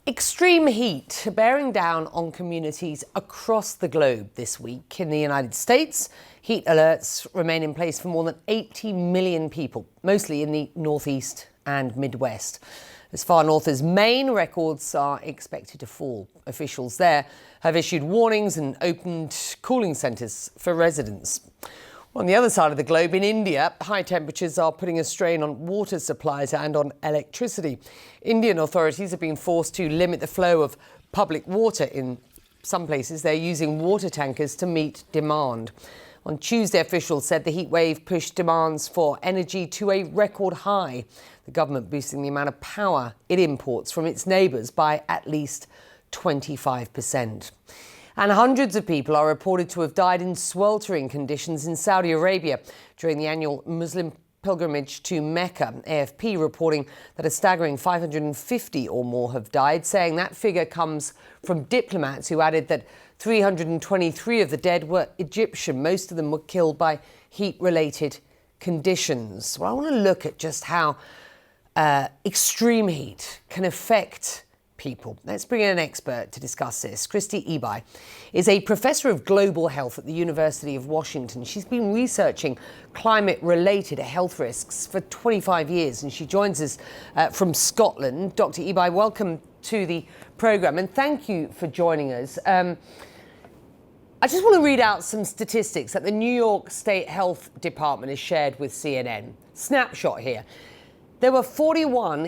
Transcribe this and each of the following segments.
Extreme heat bearing down on communities across the globe this week. In the United States, heat alerts remain in place for more than 80 million people, mostly in the Northeast and Midwest. As far north as Maine, records are expected to fall. Officials there have issued warnings and opened cooling centres for residents. On the other side of the globe, in India, high temperatures are putting a strain on water supplies and on electricity. Indian authorities have been forced to limit the flow of public water. In some places, they're using water tankers to meet demand. On Tuesday, officials said the heat wave pushed demands for energy to a record high. The government boosting the amount of power it imports from its neighbours by at least 25%. And hundreds of people are reported to have died in sweltering conditions in Saudi Arabia during the annual Muslim pilgrimage to Mecca. AFP reporting that a staggering 550 or more have died, saying that figure comes from diplomats who added that 323 of the dead were Egyptian. Most of them were killed by heat-related conditions. Well, I want to look at just how extreme heat can affect people. Let's bring in an expert to discuss this. Christy Ebi is a professor of global health at the University of Washington. She's been researching climate-related health risks for 25 years, and she joins us from Scotland. Dr. Ebi, welcome to the programme, and thank you for joining us. I just want to read out some statistics that the New York State Health Department has shared with CNN. Snapshot here. There were 41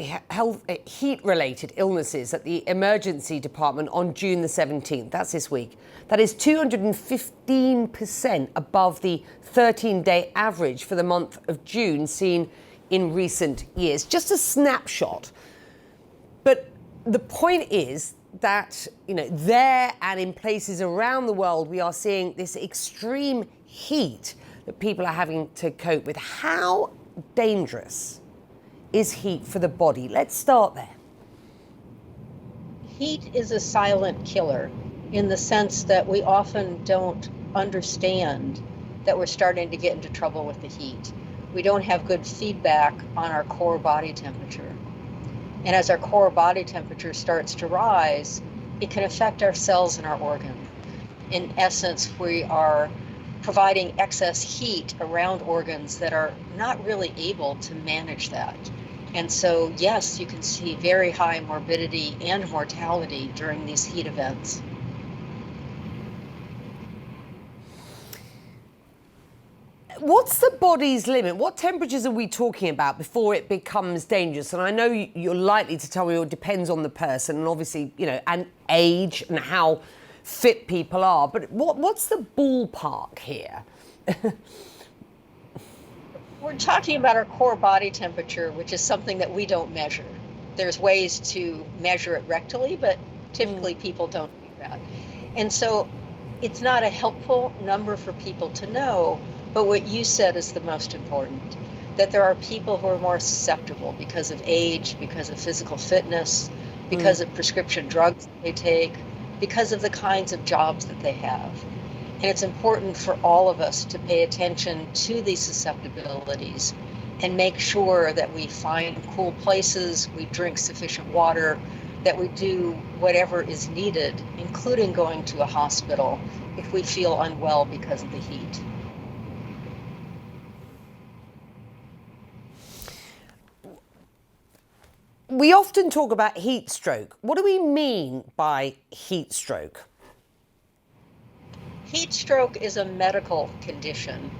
heat-related illnesses at the emergency department on June the 17th. That's this week. That is 215% above the 13-day average for the month of June seen in recent years. Just a snapshot. But the point is that, there and in places around the world, we are seeing this extreme heat that people are having to cope with. How dangerous is heat for the body? Let's start there. Heat is a silent killer in the sense that we often don't understand that we're starting to get into trouble with the heat. We don't have good feedback on our core body temperature. And as our core body temperature starts to rise, it can affect our cells and our organs. In essence, we are providing excess heat around organs that are not really able to manage that. And so, yes, you can see very high morbidity and mortality during these heat events. What's the body's limit? What temperatures are we talking about before it becomes dangerous? And I know you're likely to tell me it depends on the person and obviously, and age and how fit people are. But what's the ballpark here? We're talking about our core body temperature, which is something that we don't measure. There's ways to measure it rectally, but typically people don't do that. And so it's not a helpful number for people to know, but what you said is the most important, that there are people who are more susceptible because of age, because of physical fitness, because of prescription drugs they take, because of the kinds of jobs that they have. And it's important for all of us to pay attention to these susceptibilities and make sure that we find cool places, we drink sufficient water, that we do whatever is needed, including going to a hospital if we feel unwell because of the heat. We often talk about heat stroke. What do we mean by heat stroke? Heat stroke is a medical condition.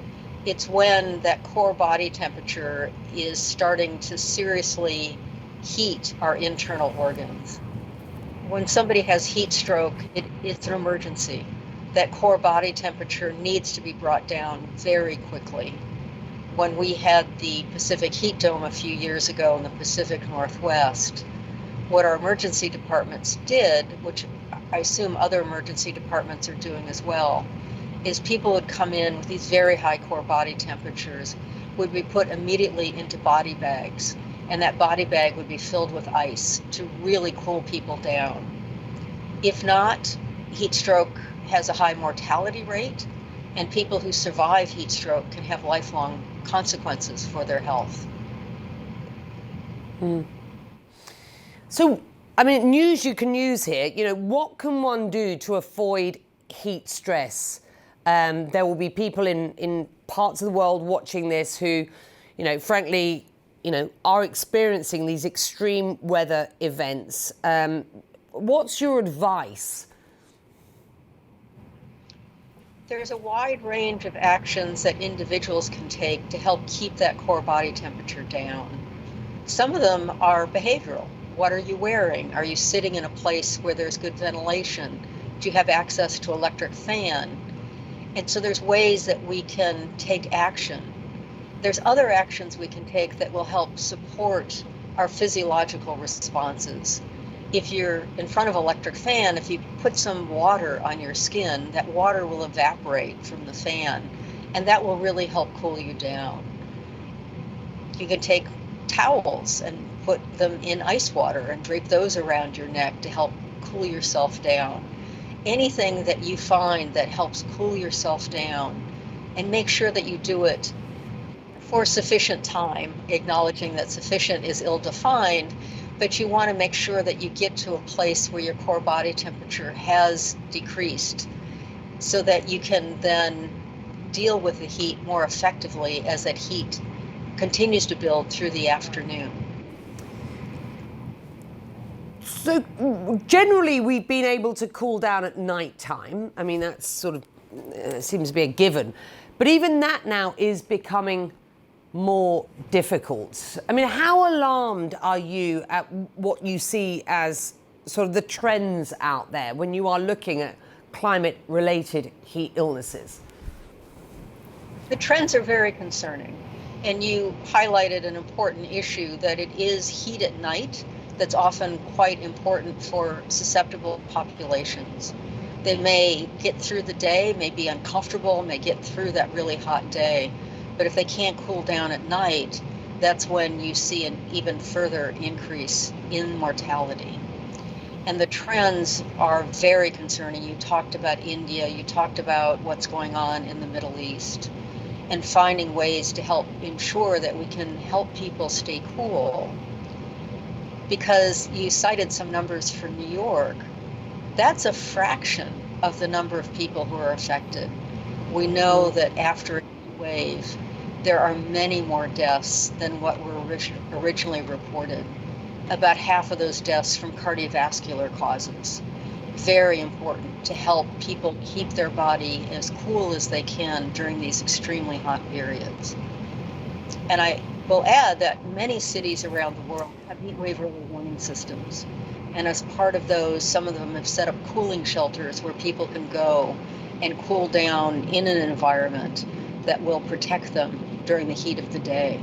It's when that core body temperature is starting to seriously heat our internal organs. When somebody has heat stroke, it's an emergency. That core body temperature needs to be brought down very quickly. When we had the Pacific heat dome a few years ago in the Pacific Northwest, what our emergency departments did, which I assume other emergency departments are doing as well, is people would come in with these very high core body temperatures, would be put immediately into body bags, and that body bag would be filled with ice to really cool people down. If not, heat stroke has a high mortality rate, and people who survive heat stroke can have lifelong consequences for their health. So I mean, news you can use here. You know, what can one do to avoid heat stress? There will be people in parts of the world watching this who, you know, frankly, you know, are experiencing these extreme weather events. What's your advice? There's a wide range of actions that individuals can take to help keep that core body temperature down. Some of them are behavioral. What are you wearing? Are you sitting in a place where there's good ventilation? Do you have access to electric fan? And so there's ways that we can take action. There's other actions we can take that will help support our physiological responses. If you're in front of an electric fan, if you put some water on your skin, that water will evaporate from the fan, and that will really help cool you down. You can take towels and put them in ice water and drape those around your neck to help cool yourself down. Anything that you find that helps cool yourself down, and make sure that you do it for sufficient time, acknowledging that sufficient is ill-defined, but you want to make sure that you get to a place where your core body temperature has decreased so that you can then deal with the heat more effectively as that heat continues to build through the afternoon. So generally we've been able to cool down at night time. I mean, that's sort of seems to be a given. But even that now is becoming more difficult. I mean, how alarmed are you at what you see as sort of the trends out there when you are looking at climate-related heat illnesses? The trends are very concerning. And you highlighted an important issue, that it is heat at night that's often quite important for susceptible populations. They may get through the day, may be uncomfortable, may get through that really hot day. But if they can't cool down at night, that's when you see an even further increase in mortality. And the trends are very concerning. You talked about India, you talked about what's going on in the Middle East, and finding ways to help ensure that we can help people stay cool. Because you cited some numbers for New York, that's a fraction of the number of people who are affected. We know that after a heat wave, there are many more deaths than what were originally reported. About half of those deaths from cardiovascular causes. Very important to help people keep their body as cool as they can during these extremely hot periods. And I will add that many cities around the world have heat wave early warning systems. And as part of those, some of them have set up cooling shelters where people can go and cool down in an environment that will protect them during the heat of the day.